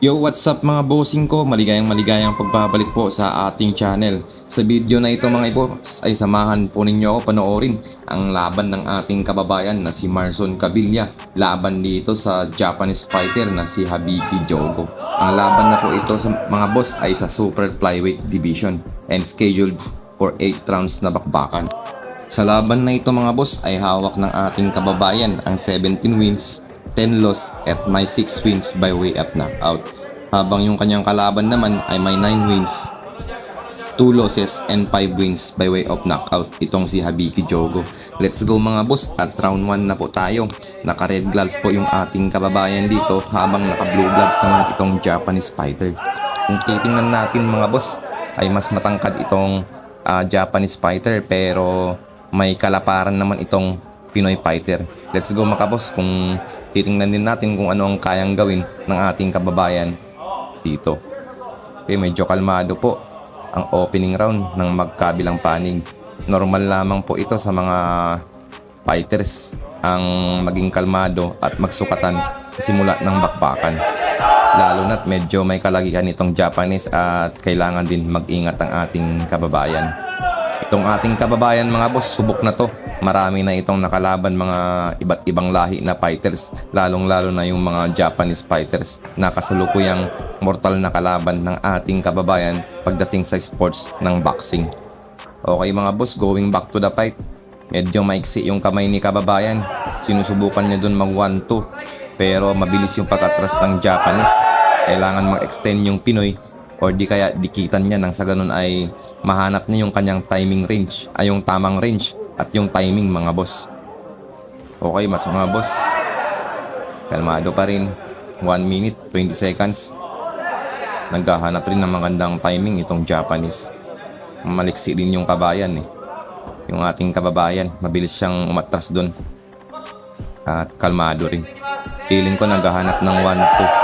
Yo, what's up mga bossing ko? Maligayang pagbabalik po sa ating channel. Sa video na ito mga boss ay samahan po ninyo ako panoorin ang laban ng ating kababayan na si Marson Cabilia laban dito sa Japanese fighter na si Habiki Jogo. Ang laban na po ito sa mga boss ay sa Super Flyweight Division and scheduled for 8 rounds na bakbakan. Sa laban na ito mga boss ay hawak ng ating kababayan ang 17 wins, 10 loss at may 6 wins by way of knockout. Habang yung kanyang kalaban naman ay may 9 wins, 2 losses and 5 wins by way of knockout. Itong si Habiki Jogo. Let's go mga boss at round 1 na po tayo. Naka red gloves po yung ating kababayan dito habang naka blue gloves naman itong Japanese fighter. Kung titingnan natin mga boss ay mas matangkad itong Japanese fighter pero may kalaparan naman itong Pinoy fighter. Let's go mga boss kung titingnan din natin kung ano ang kayang gawin ng ating kababayan dito. Okay, medyo kalmado po ang opening round ng magkabilang panig. Normal lamang po ito sa mga fighters ang maging kalmado at magsukatan simula ng bakbakan. Lalo na't medyo may kalagihan itong Japanese at kailangan din mag-ingat ang ating kababayan. Itong ating kababayan mga boss, subok na to. Marami na itong nakalaban mga iba't ibang lahi na fighters, lalong-lalo na yung mga Japanese fighters na kasalukuyang mortal na kalaban ng ating kababayan pagdating sa sports ng boxing. Okay mga boss, going back to the fight. Medyo maiksi yung kamay ni kababayan. Sinusubukan niya dun mag 1-2 pero mabilis yung pag-atras ng Japanese. Kailangan mag-extend yung Pinoy or di kaya dikitan niya nang sa ganun ay mahanap niya yung kanyang timing range, ay yung tamang range at yung timing mga boss. Okay mas mga boss, kalmado pa rin. 1 minute 20 seconds. Naghahanap rin ng magandang timing itong Japanese. Maliksi din yung kabayan yung ating kababayan, mabilis siyang umatras dun at kalmado rin. Feeling ko naghahanap ng 1-2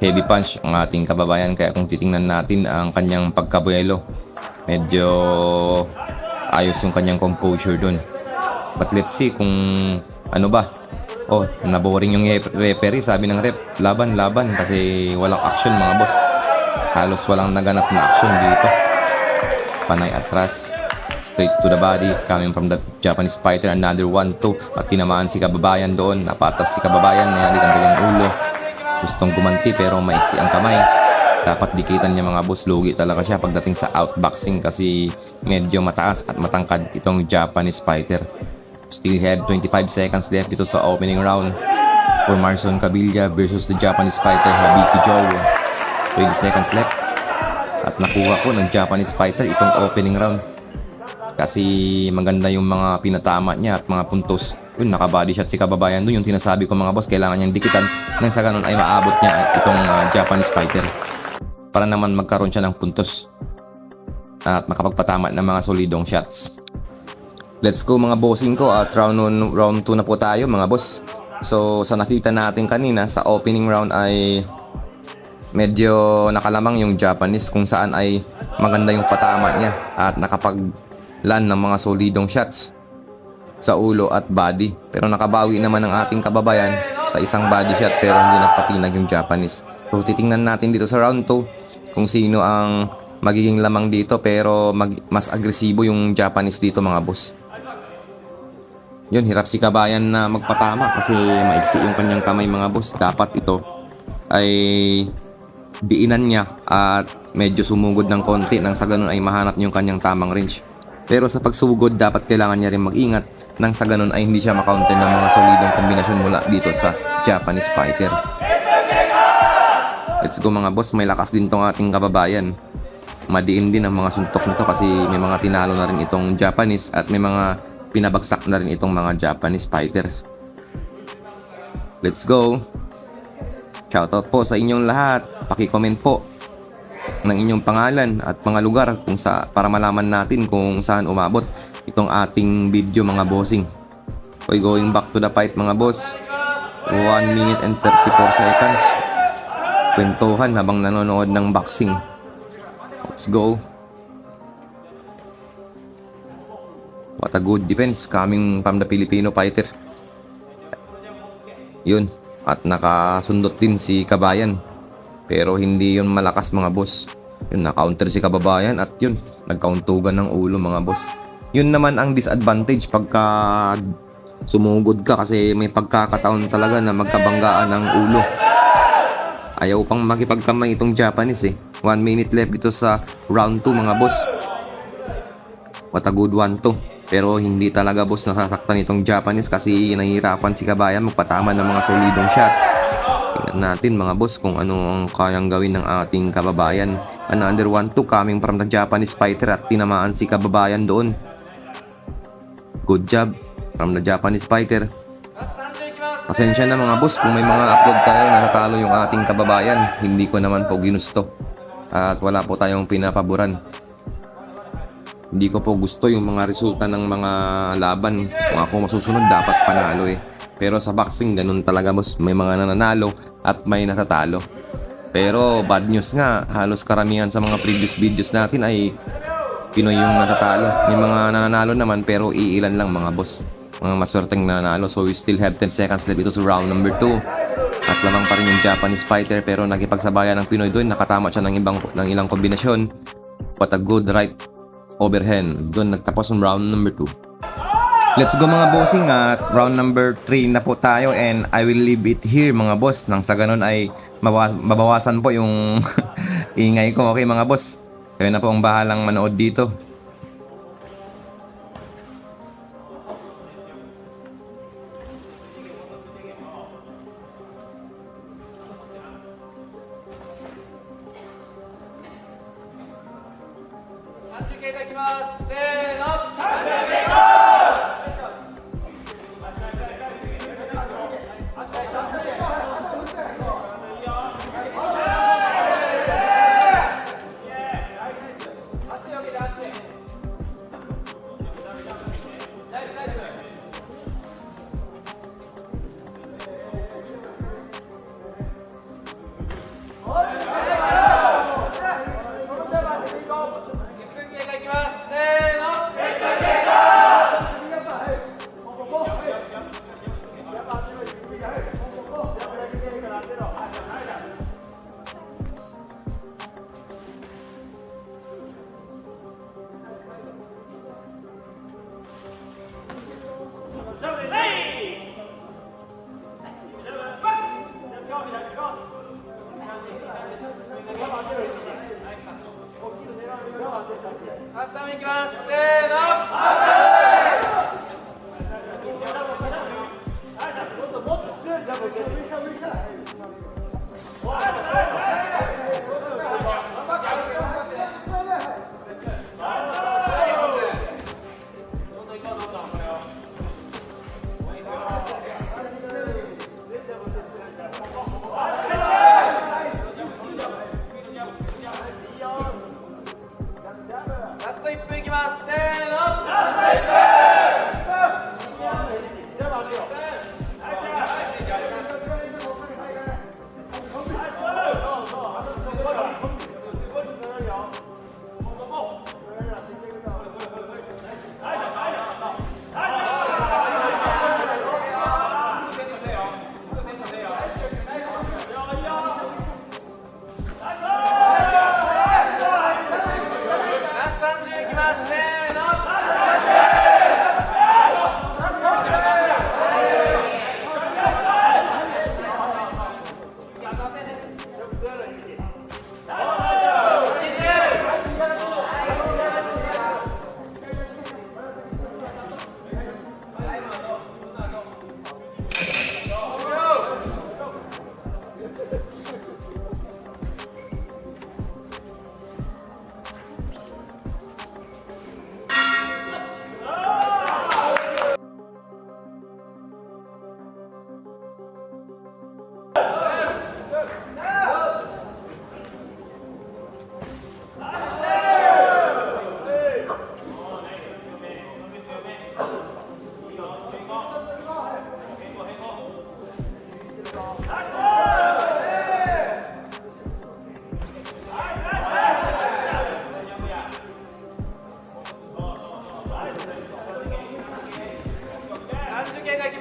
heavy punch ang ating kababayan, kaya kung titingnan natin ang kanyang pagkabuelo, medyo ayos yung kanyang composure dun. But let's see kung ano ba. Oh, naboring yung referee. Sabi ng ref, laban kasi walang action mga boss. Halos walang naganap na action dito. Panay atras, straight to the body coming from the Japanese fighter. Another 1-2 at tinamaan si kababayan doon. Napatas si kababayan, nayalit ang kanyang ulo. Gustong gumanti pero maiksi ang kamay. Dapat dikitan niya mga boss, lugi talaga siya pagdating sa outboxing kasi medyo mataas at matangkad itong Japanese fighter. Still have 25 seconds left dito sa opening round for Marson Cabilia versus the Japanese fighter Habiki Jogo. 20 seconds left at nakuha po ng Japanese fighter itong opening round kasi maganda yung mga pinatama niya at mga puntos. Yun, naka-body shot si kababayan doon. Yung tinasabi ko mga boss, kailangan niyang dikitan nang sa ganun ay maabot niya itong Japanese fighter para naman magkaroon siya ng puntos at makapagpatama ng mga solidong shots. Let's go mga bossing ko at round 2 na po tayo mga boss. So sa nakita natin kanina sa opening round ay medyo nakalamang yung Japanese kung saan ay maganda yung patama niya at nakapag-land ng mga solidong shots sa ulo at body. Pero nakabawi naman ang ating kababayan sa isang body shot pero hindi nagpatinag yung Japanese. So titingnan natin dito sa round 2 kung sino ang magiging lamang dito pero mas agresibo yung Japanese dito mga boss. Yun, hirap si kabayan na magpatama kasi maiksi yung kanyang kamay mga boss. Dapat ito ay diinan niya at medyo sumugod ng konti nang sa ganun ay mahanap niya yung kanyang tamang range. Pero sa pagsugod dapat kailangan niya rin mag-ingat nang sa ganun ay hindi siya makauntin ng mga solidong kombinasyon mula dito sa Japanese fighter. Let's go mga boss, may lakas din tong ating kababayan. Madiin din ang mga suntok nito kasi may mga tinalo na rin itong Japanese at may mga pinabagsak na rin itong mga Japanese fighters. Let's go. Shoutout po sa inyong lahat. Paki-comment po ng inyong pangalan at mga lugar kung para malaman natin kung saan umabot itong ating video mga bossing. Okay, going back to the fight mga boss. 1 minute and 34 seconds. Kwentuhan habang nanonood ng boxing. Let's go. What What a good defense coming from the Filipino fighter. Yun. At nakasundot din si Kabayan. Pero hindi yun malakas mga boss. Yun, na-counter si Kababayan at yun, nagkauntugan ng ulo mga boss. Yun naman ang disadvantage pagka sumugod ka kasi may pagkakataon talaga na magkabanggaan ng ulo. Ayaw pang makipagkamay itong Japanese eh. 1 minute left ito sa round 2 mga boss. What a good one to. Pero hindi talaga boss nasasaktan itong Japanese kasi nahihirapan si Kabayan magpatama ng mga solidong shot. Tingnan natin mga boss kung ano ang kayang gawin ng ating Kababayan. Another 1-2 coming from the Japanese fighter at tinamaan si Kababayan doon. Good job from the Japanese fighter. Pasensya na mga boss kung may mga upload tayo na natalo yung ating Kababayan. Hindi ko naman po ginusto. At wala po tayong pinapaboran. Hindi ko po gusto yung mga resulta ng mga laban. Kung ako masusunod dapat panalo eh. Pero sa boxing ganun talaga boss. May mga nananalo at may natatalo. Pero bad news nga, halos karamihan sa mga previous videos natin ay Pinoy yung natatalo. May mga nananalo naman pero iilan lang mga boss. Mga maswerteng nananalo. So we still have 10 seconds left ito sa round number 2. At lamang pa rin yung Japanese fighter pero nakipagsabayan ng Pinoy doon. Nakatama siya ng ilang kombinasyon. What a good right overhand. Doon nagtapos ang round number 2. Let's go mga bossing at round number 3 na po tayo and I will leave it here mga boss. Nang sa ganun ay mabawasan po yung ingay ko. Okay mga boss, kayo na po ang bahalang manood dito.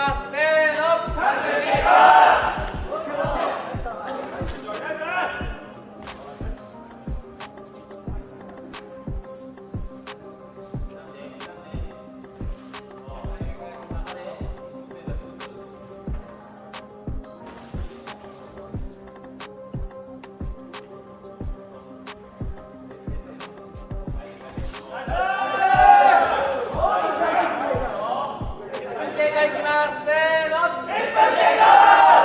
ますせーの1分経過いきますせーの1分経過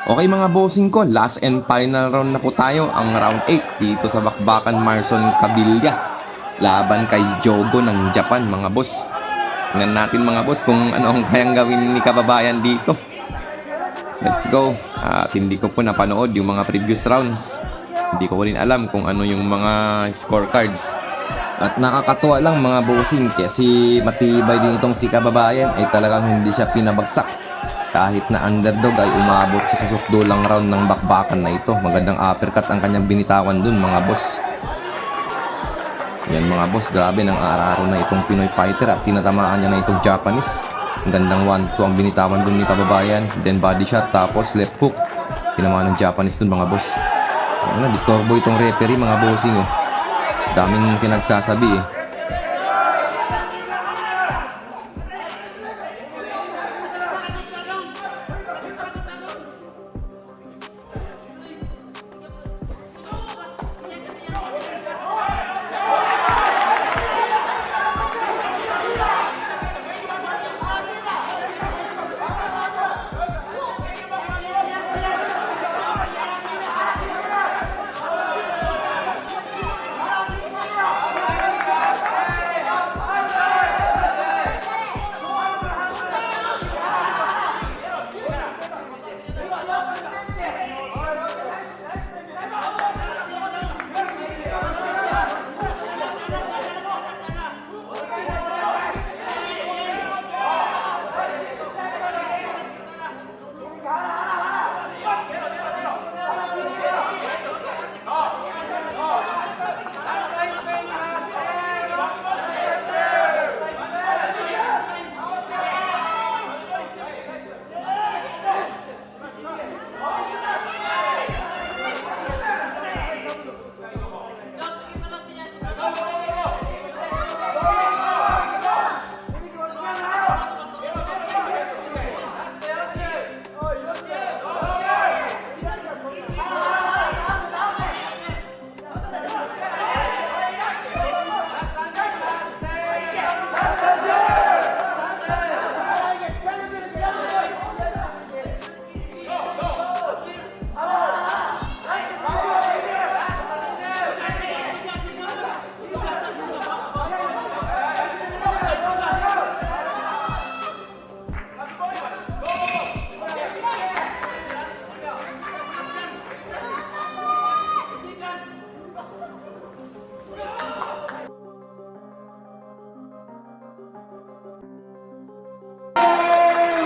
Okay mga bossing ko, last and final round na po tayo, ang round 8 dito sa Bakbakan Marson Cabilia. Laban kay Jogo ng Japan mga boss. Tingnan natin mga boss kung ano ang kayang gawin ni kababayan dito. Let's go. At hindi ko po napanood yung mga previous rounds. Hindi ko rin alam kung ano yung mga scorecards. At nakakatuwa lang mga bossing kasi matibay din itong si kababayan ay talagang hindi siya pinabagsak. Kahit na underdog ay umabot siya sa sukdulang round ng bakbakan na ito. Magandang uppercut ang kanyang binitawan dun mga boss. Yan mga boss, grabe ng araro na itong Pinoy fighter at tinatamaan niya na itong Japanese. Ang gandang 1-2 ang binitawan dun ni kababayan. Then body shot tapos left hook. Tinamaan ng Japanese dun mga boss. Ano, disturbo itong referee mga bossing oh. Daming pinagsasabi eh.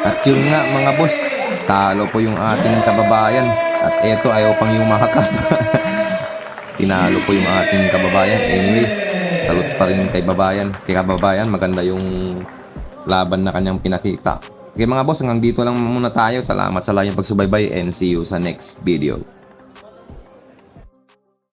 At yun nga mga boss, talo po yung ating kababayan. At eto ayaw pang yumakap. Tinalo po yung ating kababayan. Anyway, salute pa rin kay kababayan. Maganda yung laban na kanyang pinakita. Okay mga boss, hanggang dito lang muna tayo. Salamat sa laging pagsubaybay and see you sa next video.